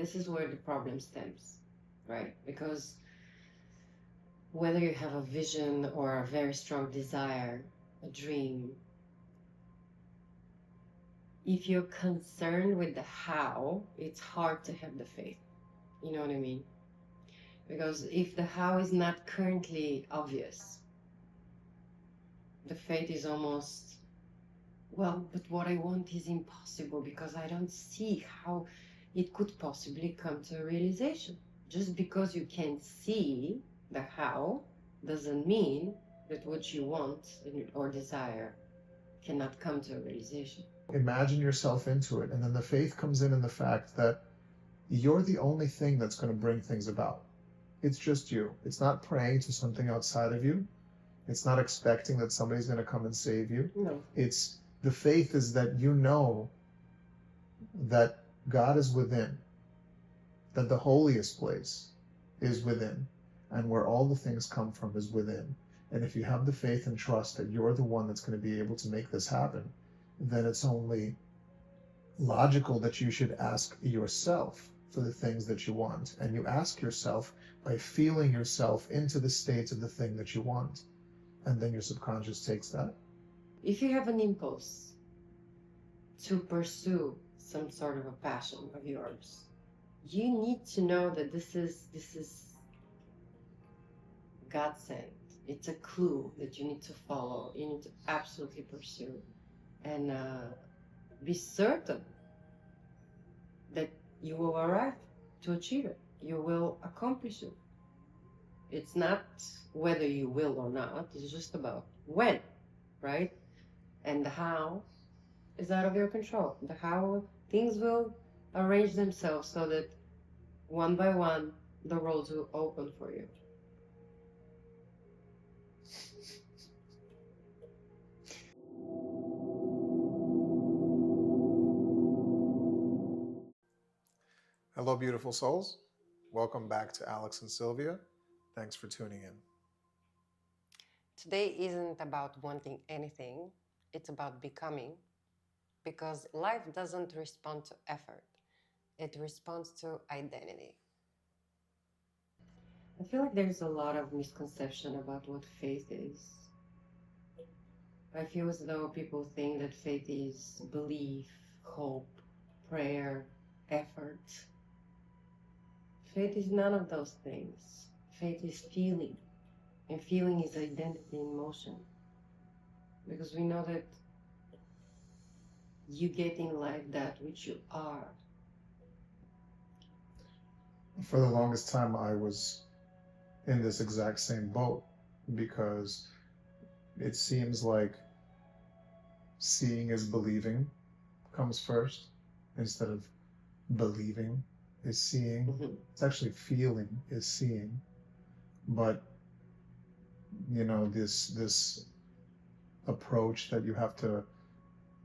this is where the problem stems, right? Because whether you have a vision or a very strong desire, a dream, if you're concerned with the how, it's hard to have the faith. You know what I mean? Because if the how is not currently obvious, the faith is almost, well, but what I want is impossible because I don't see how it could possibly come to a realization. Just because you can't see the how doesn't mean that what you want or desire cannot come to a realization. Imagine yourself into it, and then the faith comes in the fact that you're the only thing that's going to bring things about. It's just you. It's not praying to something outside of you. It's not expecting that somebody's going to come and save you. No. It's the faith is that you know that God is within, that the holiest place is within, and where all the things come from is within. And if you have the faith and trust that you're the one that's going to be able to make this happen, then it's only logical that you should ask yourself for the things that you want. And you ask yourself by feeling yourself into the state of the thing that you want. And then your subconscious takes that. If you have an impulse to pursue some sort of a passion of yours, you need to know that this is God sent. It's a clue that you need to follow. You need to absolutely pursue and be certain that you will arrive to achieve it. You will accomplish it. It's not whether you will or not. It's just about when, right? And the how is out of your control. The how, things will arrange themselves so that one by one, the roads will open for you. Hello, beautiful souls. Welcome back to Alex and Sylvia. Thanks for tuning in. Today isn't about wanting anything, it's about becoming, because life doesn't respond to effort, it responds to identity. I feel like there's a lot of misconception about what faith is. I feel as though people think that faith is belief, hope, prayer, effort. Faith is none of those things. Faith is feeling, and feeling is identity in motion. Because we know that you get in life that which you are. For the longest time, I was in this exact same boat because it seems like seeing is believing comes first instead of believing is seeing. Mm-hmm. It's actually feeling is seeing. But you know, this approach that you have to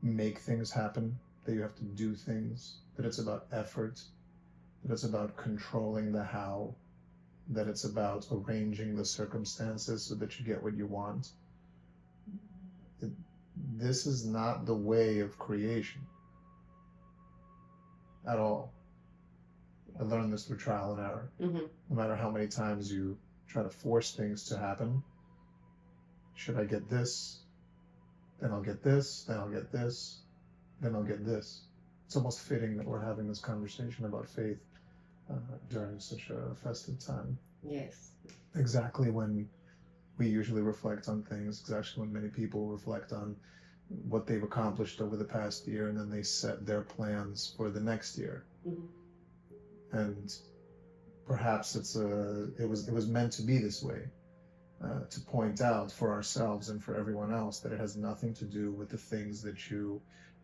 make things happen, that you have to do things, that it's about effort, that it's about controlling the how, that it's about arranging the circumstances so that you get what you want. This is not the way of creation at all. I learned this through trial and error. Mm-hmm. No matter how many times you try to force things to happen, should I get this? Then I'll get this, then I'll get this, then I'll get this. It's almost fitting that we're having this conversation about faith during such a festive time. Yes. Exactly when we usually reflect on things, exactly when many people reflect on what they've accomplished over the past year, and then they set their plans for the next year. Mm-hmm. And perhaps it was meant to be this way. To point out for ourselves and for everyone else that it has nothing to do with the things that you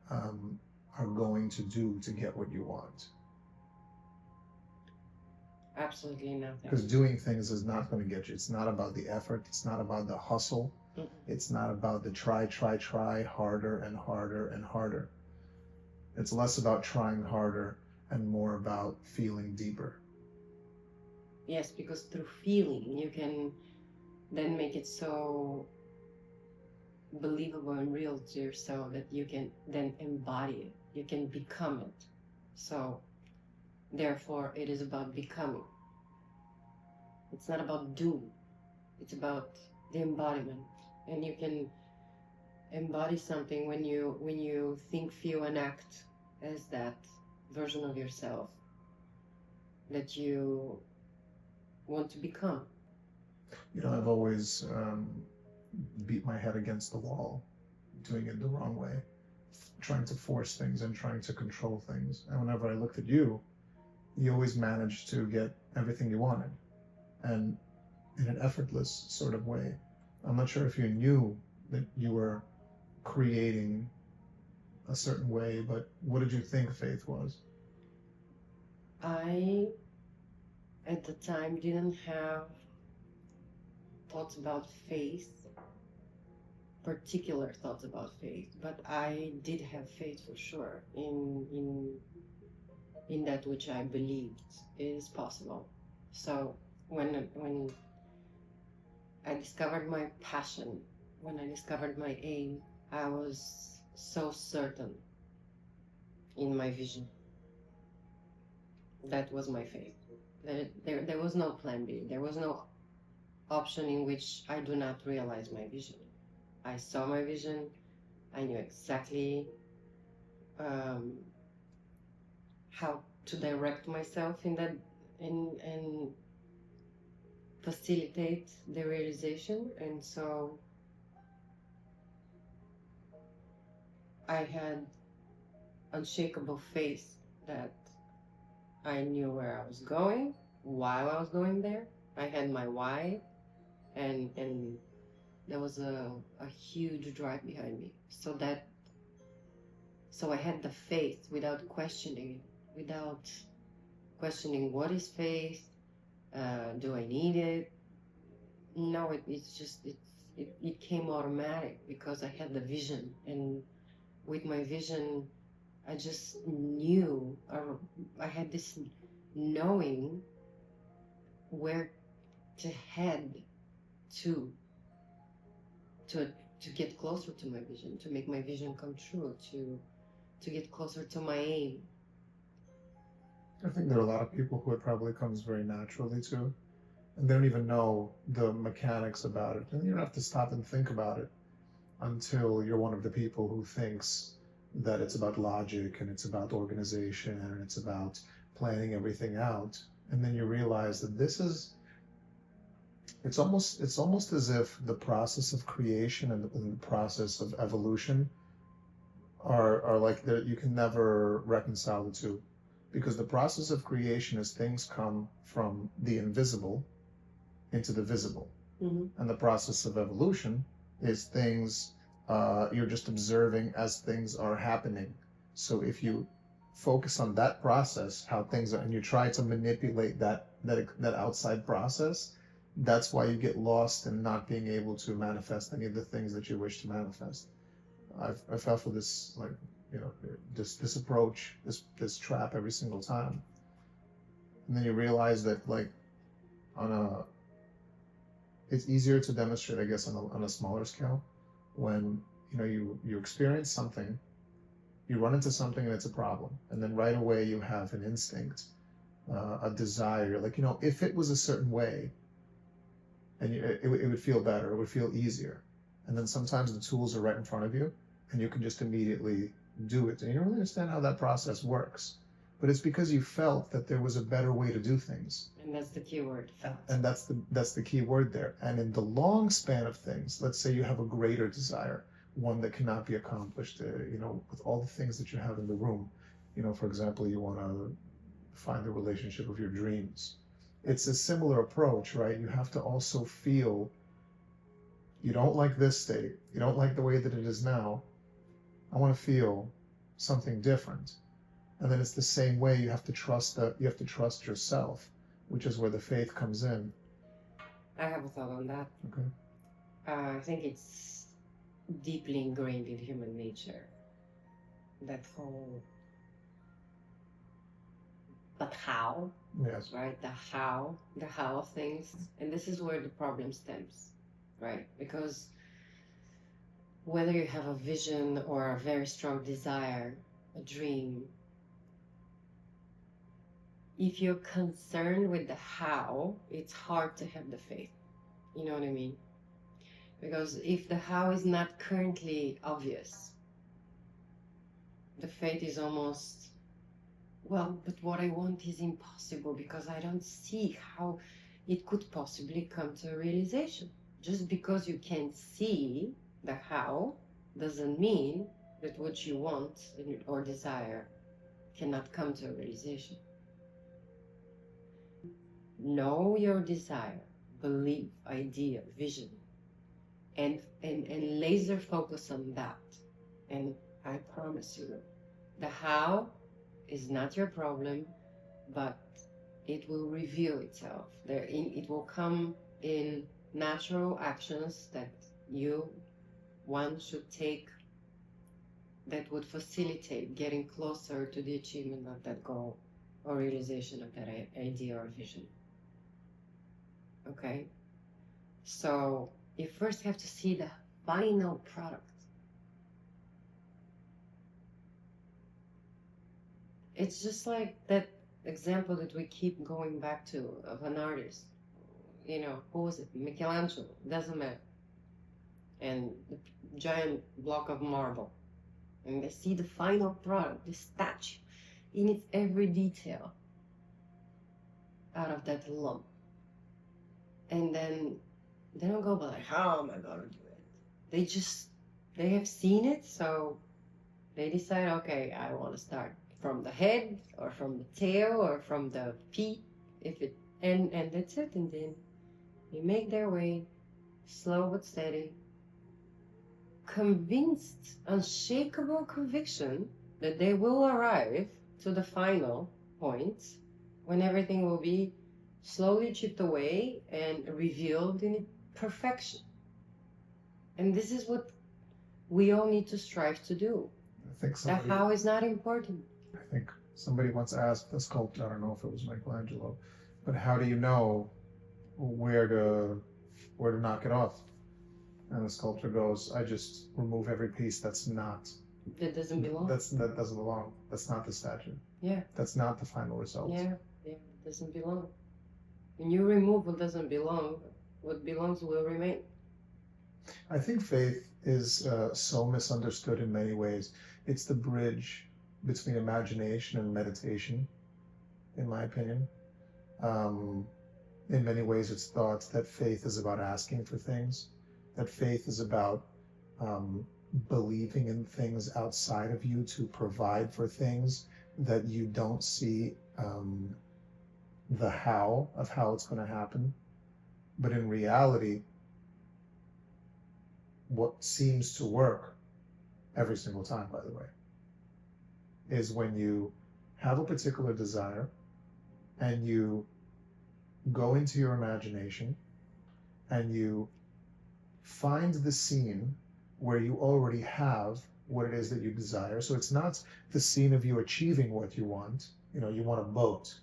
are going to do to get what you want. Absolutely nothing. Because doing things is not going to get you. It's not about the effort. It's not about the hustle. Mm-hmm. It's not about the try harder and harder and harder. It's less about trying harder and more about feeling deeper. Yes, because through feeling you can then make it so believable and real to yourself that you can then embody it. You can become it. So Therefore, it is about becoming. It's not about doing. It's about the embodiment. And you can embody something when you think, feel, and act as that version of yourself that you want to become. I've always beat my head against the wall, doing it the wrong way, trying to force things and trying to control things. And whenever I looked at you always managed to get everything you wanted, and in an effortless sort of way. I'm not sure if you knew that you were creating a certain way, but what did you think faith was? I, at the time, didn't have thoughts about faith, particular thoughts about faith, but I did have faith for sure in that which I believed is possible. So when I discovered my passion, when I discovered my aim, I was so certain in my vision. That was my faith. There was no plan B. There was no option in which I do not realize my vision. I saw my vision. I knew exactly how to direct myself in that and facilitate the realization. And so I had unshakable faith that I knew where I was going while I was going there. I had my why, and there was a huge drive behind me. So I had the faith without questioning it, without questioning what is faith. Do I need it? No, it came automatic because I had the vision, and with my vision, I just knew, or I had this knowing where to head to get closer to my vision, to make my vision come true, to get closer to my aim. I think there are a lot of people who it probably comes very naturally to, and they don't even know the mechanics about it. And you don't have to stop and think about it until you're one of the people who thinks that it's about logic and it's about organization and it's about planning everything out. And then you realize that it's almost as if the process of creation and the process of evolution are like that. You can never reconcile the two, because the process of creation is things come from the invisible into the visible. Mm-hmm. And the process of evolution is things you're just observing as things are happening. So if you focus on that process, how things are, and you try to manipulate that outside process, that's why you get lost in not being able to manifest any of the things that you wish to manifest. I fell for this, like, this approach, this trap every single time. And then you realize that, like, it's easier to demonstrate, I guess, on a smaller scale, when you experience something, you run into something and it's a problem, and then right away you have an instinct, a desire, like, if it was a certain way, and it would feel better, it would feel easier. And then sometimes the tools are right in front of you, and you can just immediately do it, and you don't really understand how that process works. But it's because you felt that there was a better way to do things. And that's the key word, felt. And that's the key word there. And in the long span of things, let's say you have a greater desire, one that cannot be accomplished, with all the things that you have in the room. For example, you want to find the relationship of your dreams. It's a similar approach, right? You have to also feel you don't like this state. You don't like the way that it is now. I want to feel something different. And then it's the same way. You have to trust yourself, which is where the faith comes in. I have a thought on that. Okay. I think it's deeply ingrained in human nature. That whole, but how? Yes. Right? The how of things. And this is where the problem stems, right? Because whether you have a vision or a very strong desire, a dream, if you're concerned with the how, it's hard to have the faith. You know what I mean? Because if the how is not currently obvious, the faith is almost, well, but what I want is impossible because I don't see how it could possibly come to a realization. Just because you can't see the how doesn't mean that what you want or desire cannot come to a realization. Know your desire, belief, idea, vision, and laser focus on that. And I promise you, the how is not your problem, but it will reveal itself. It will come in natural actions that one should take that would facilitate getting closer to the achievement of that goal or realization of that idea or vision. Okay? So you first have to see the final product. It's just like that example that we keep going back to of an artist. You know, who was it? Michelangelo, doesn't matter. And the giant block of marble. And they see the final product, the statue, in its every detail out of that lump. And then they don't go, but like, how am I going to do it? They have seen it, so they decide, okay, I want to start from the head or from the tail or from the feet, and that's it. And then they make their way, slow but steady, convinced, unshakable conviction that they will arrive to the final point when everything will be slowly chipped away and revealed in perfection. And this is what we all need to strive to do. I think The how is not important. I think somebody once asked the sculptor, I don't know if it was Michelangelo, but how do you know where to knock it off? And the sculptor goes, I just remove every piece that doesn't belong. That doesn't belong. That's not the statue. Yeah. That's not the final result. Yeah, it doesn't belong. When you remove what doesn't belong, what belongs will remain. I think faith is so misunderstood in many ways. It's the bridge between imagination and meditation, in my opinion. In many ways, it's thought that faith is about asking for things, that faith is about believing in things outside of you to provide for things that you don't see the how of how it's going to happen. But in reality, what seems to work every single time, by the way, is when you have a particular desire and you go into your imagination and you find the scene where you already have what it is that you desire. So it's not the scene of you achieving what you want. You know, you want a boat,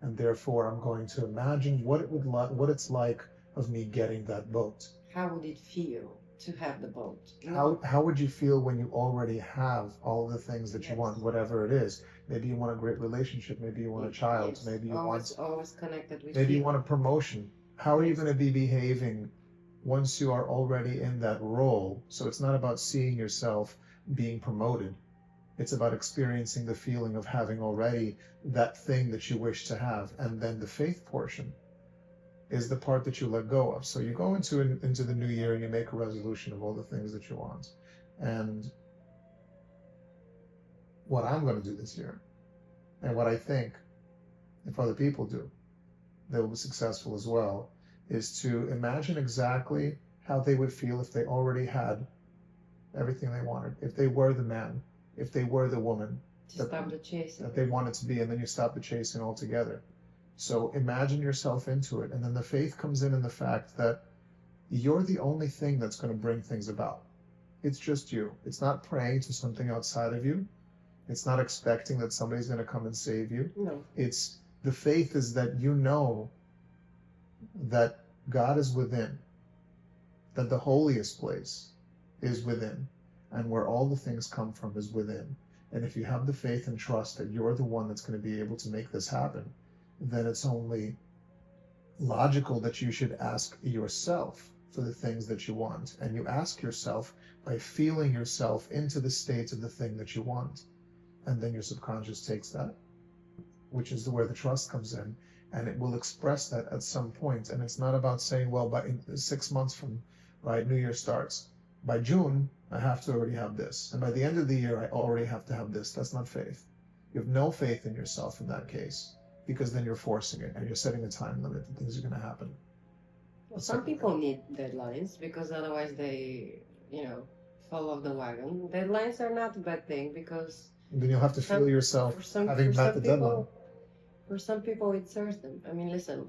and therefore I'm going to imagine what it's like of me getting that boat. How would it feel to have the boat? How would you feel when you already have all the things that you want, whatever it is? Maybe you want a great relationship. Maybe you want a child. Maybe you want always connected with. Maybe you want a promotion. How are you going to be behaving once you are already in that role? So it's not about seeing yourself being promoted. It's about experiencing the feeling of having already that thing that you wish to have. And then the faith portion is the part that you let go of. So you go into the new year and you make a resolution of all the things that you want. And what I'm going to do this year, and what I think if other people do, they will be successful as well, is to imagine exactly how they would feel if they already had everything they wanted, if they were the man, if they were the woman that they wanted to be, and then you stop the chasing altogether. So imagine yourself into it, and then the faith comes in the fact that you're the only thing that's going to bring things about. It's just you. It's not praying to something outside of you. It's not expecting that somebody's going to come and save you. No. It's the faith is that you know that God is within, that the holiest place is within, and where all the things come from is within. And if you have the faith and trust that you're the one that's going to be able to make this happen, then it's only logical that you should ask yourself for the things that you want. And you ask yourself by feeling yourself into the state of the thing that you want. And then your subconscious takes that, which is where the trust comes in, and it will express that at some point. And it's not about saying, well, by 6 months from, right, New Year starts, by June, I have to already have this. And by the end of the year, I already have to have this. That's not faith. You have no faith in yourself in that case, because then you're forcing it and you're setting a time limit and things are going to happen. Well, some people need deadlines because otherwise they, fall off the wagon. Deadlines are not a bad thing because And then you'll have to feel yourself having met the deadline. For some people, it serves them. I mean, listen,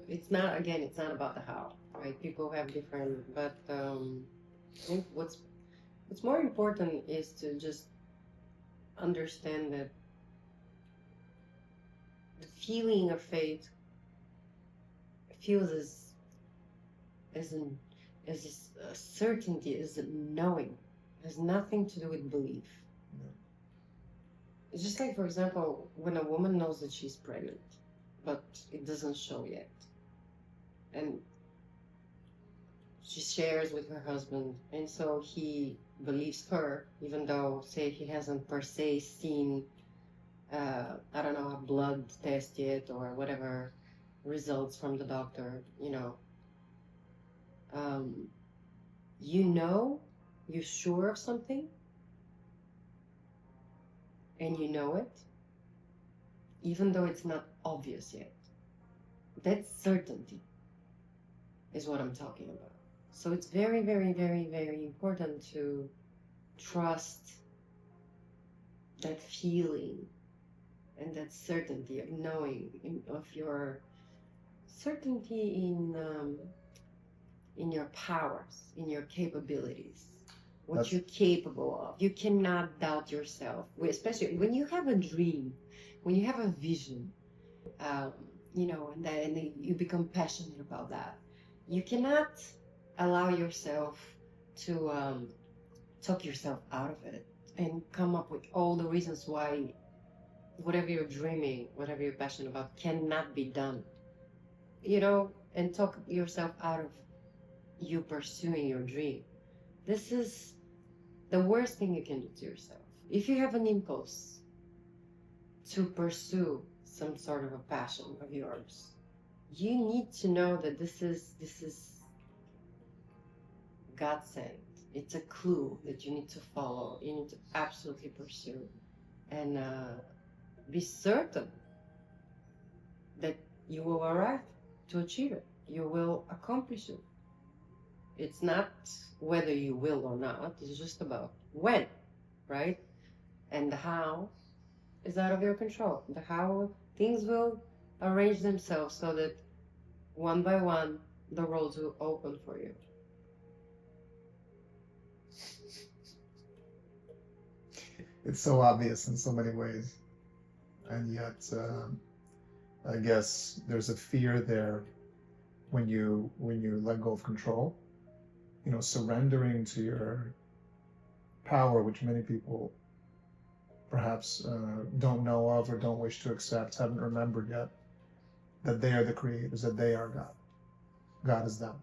it's not about the how, right? People have different, but I think what's more important is to just understand that the feeling of faith feels as a certainty, as a knowing. It has nothing to do with belief. Yeah. It's just like, for example, when a woman knows that she's pregnant, but it doesn't show yet. And she shares with her husband, and so he believes her, even though, say, he hasn't per se seen, I don't know, a blood test yet or whatever results from the doctor, you're sure of something, and you know it, even though it's not obvious yet. That certainty is what I'm talking about. So it's very, very, very, very important to trust that feeling and that certainty of knowing, of your certainty in your powers, in your capabilities, what you're capable of. You cannot doubt yourself, especially when you have a dream, when you have a vision, and then you become passionate about that. You cannot allow yourself to talk yourself out of it and come up with all the reasons why whatever you're dreaming, whatever you're passionate about cannot be done. And talk yourself out of you pursuing your dream. This is the worst thing you can do to yourself. If you have an impulse to pursue some sort of a passion of yours, you need to know that this is God sent. It's a clue that you need to follow. You need to absolutely pursue, and be certain that you will arrive to achieve it. You will accomplish it. It's not whether you will or not. It's just about when, right? And the how is out of your control. The how, things will arrange themselves so that one by one the roads will open for you. It's so obvious in so many ways, and yet I guess there's a fear there when you let go of control, surrendering to your power, which many people perhaps don't know of or don't wish to accept, haven't remembered yet, that they are the creators, that they are God. God is them.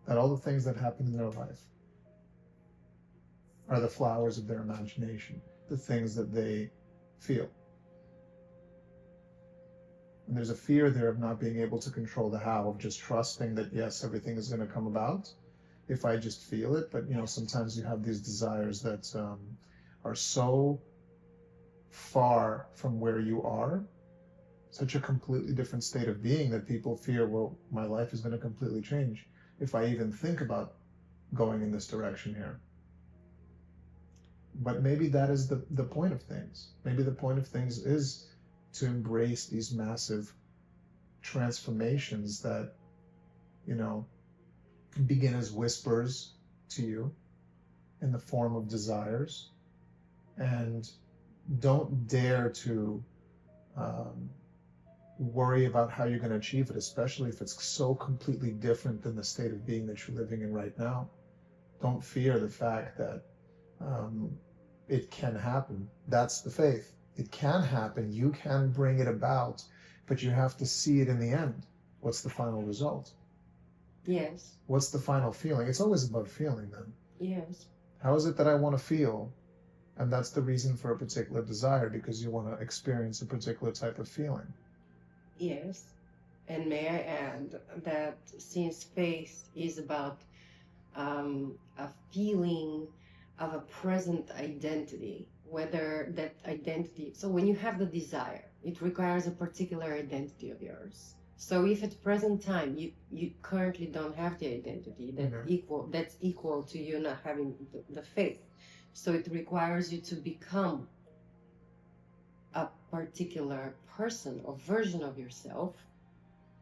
That all the things that happen in their life are the flowers of their imagination, the things that they feel. And there's a fear there of not being able to control the how, of just trusting that, yes, everything is going to come about if I just feel it. But, sometimes you have these desires that are so far from where you are, such a completely different state of being, that people fear, well, my life is going to completely change if I even think about going in this direction here. But maybe that is the point of things. Maybe the point of things is to embrace these massive transformations that, begin as whispers to you in the form of desires, and don't dare to worry about how you're going to achieve it, especially if it's so completely different than the state of being that you're living in right now. Don't fear the fact that it can happen. That's the faith. It can happen. You can bring it about, but you have to see it in the end. What's the final result? Yes. What's the final feeling? It's always about feeling then. Yes. How is it that I want to feel? And that's the reason for a particular desire, because you want to experience a particular type of feeling. Yes. And may I add that since faith is about a feeling of a present identity, whether that identity, so when you have the desire, it requires a particular identity of yours. So if at present time you currently don't have the identity that's equal to you not having the faith, so it requires you to become a particular person or version of yourself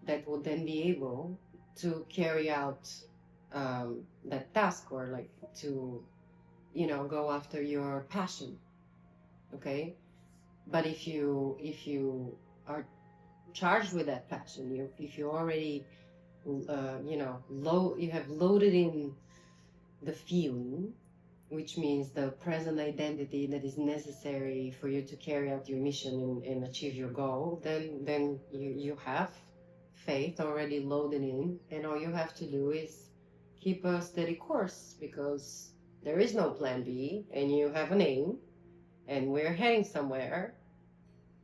that will then be able to carry out that task, or like to, go after your passion. Okay. But if you are charged with that passion, if you already you have loaded in the feeling, which means the present identity that is necessary for you to carry out your mission and achieve your goal, then you have faith already loaded in, and all you have to do is keep a steady course, because there is no plan B, and you have an aim, and we're heading somewhere,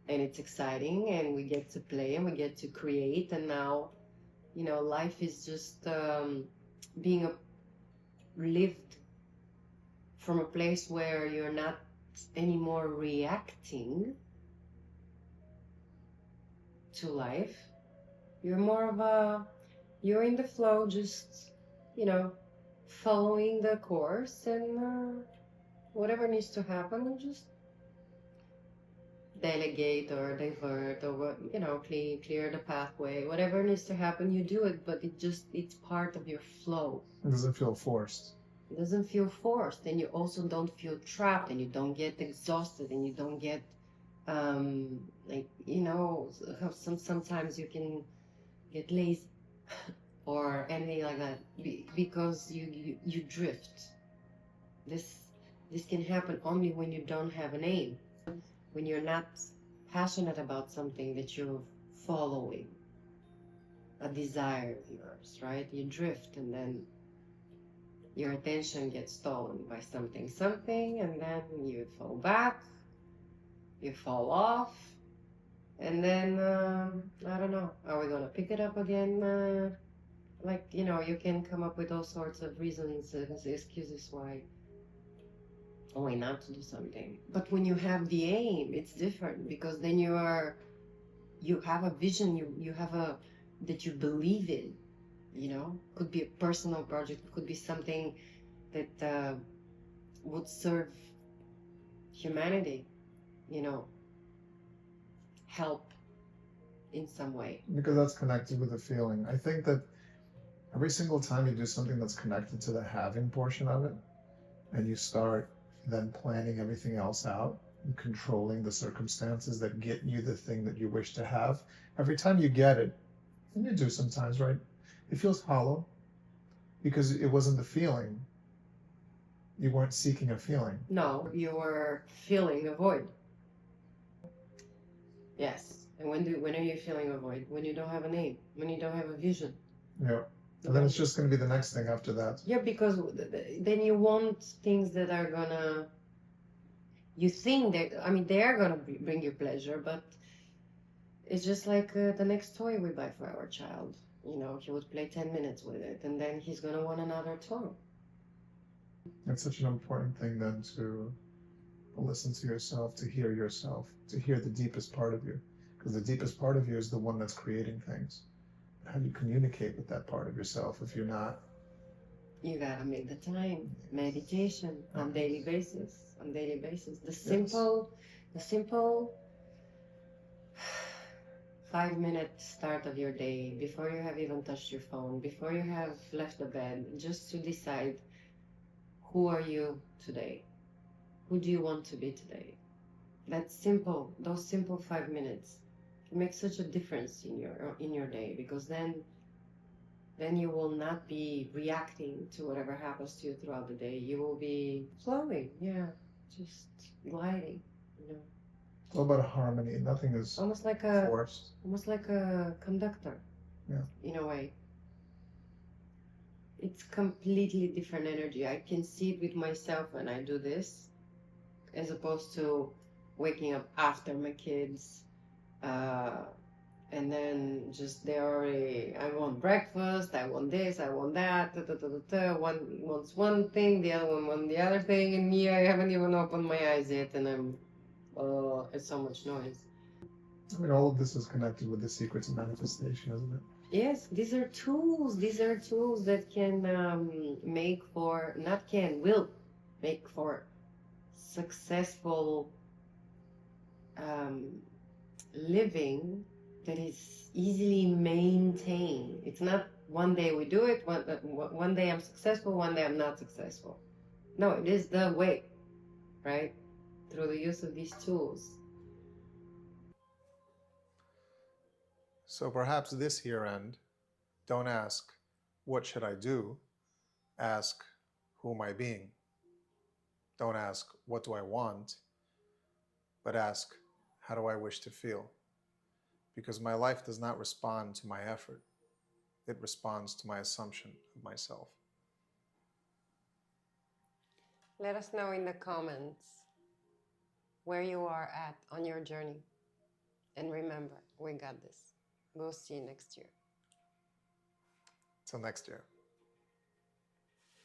and it's exciting, and we get to play and we get to create, and now, life is just being lived from a place where you're not anymore reacting to life. You're more of you're in the flow, just, following the course, and whatever needs to happen, just delegate or divert or what, clear the pathway. Whatever needs to happen, you do it, but it's part of your flow. It doesn't feel forced. It doesn't feel forced, and you also don't feel trapped, and you don't get exhausted, and you don't get sometimes you can get lazy or anything like that, because you drift. This can happen only when you don't have an aim, when you're not passionate about something that you're following, a desire of yours, right? You drift, and then your attention gets stolen by something, and then you fall back, you fall off, and then I don't know, are we gonna pick it up again? You can come up with all sorts of reasons and excuses why not to do something. But when you have the aim, it's different, because then you have a vision, you have that you believe in. Could be a personal project, it could be something that would serve humanity, help in some way. Because that's connected with the feeling. I think that every single time you do something that's connected to the having portion of it, and you start then planning everything else out and controlling the circumstances that get you the thing that you wish to have, every time you get it, and you do sometimes, right, it feels hollow, because it wasn't the feeling. You weren't seeking a feeling. No, you were feeling a void. Yes. And when are you feeling a void? When you don't have an aim, when you don't have a vision. Yeah. And then it's just going to be the next thing after that. Yeah, because then you want things that are gonna, you think that, they are gonna bring you pleasure, but it's just like the next toy we buy for our child. He would play 10 minutes with it, and then he's gonna want another toy. It's such an important thing then to listen to yourself, to hear the deepest part of you, because the deepest part of you is the one that's creating things. How do you communicate with that part of yourself if you're not? You gotta make the time. Meditation on daily basis. The simple 5-minute start of your day, before you have even touched your phone, before you have left the bed, just to decide, who are you today? Who do you want to be today? That's simple. Those simple 5 minutes make such a difference in your day, because then you will not be reacting to whatever happens to you throughout the day. You will be flowing, just gliding, It's all about harmony. Nothing is almost like forced. a conductor. Yeah. In a way. It's completely different energy. I can see it with myself when I do this, as opposed to waking up after my kids, and then just they already. I want breakfast. I want this. I want that. Da, da, da, da, da. One wants one thing, the other one wants the other thing, and me, I haven't even opened my eyes yet, and I'm. It's so much noise. I mean, all of this is connected with the secrets of manifestation, isn't it? Yes, these are tools. These are tools that can make for, not can, will make for successful living that is easily maintained. It's not one day we do it, one day I'm successful, one day I'm not successful. No, it is the way, right? Through the use of these tools. So perhaps this here end, don't ask, what should I do? Ask, who am I being? Don't ask, what do I want? But ask, how do I wish to feel? Because my life does not respond to my effort. It responds to my assumption of myself. Let us know in the comments where you are at on your journey. And remember, we got this. We'll see you next year. Till next year.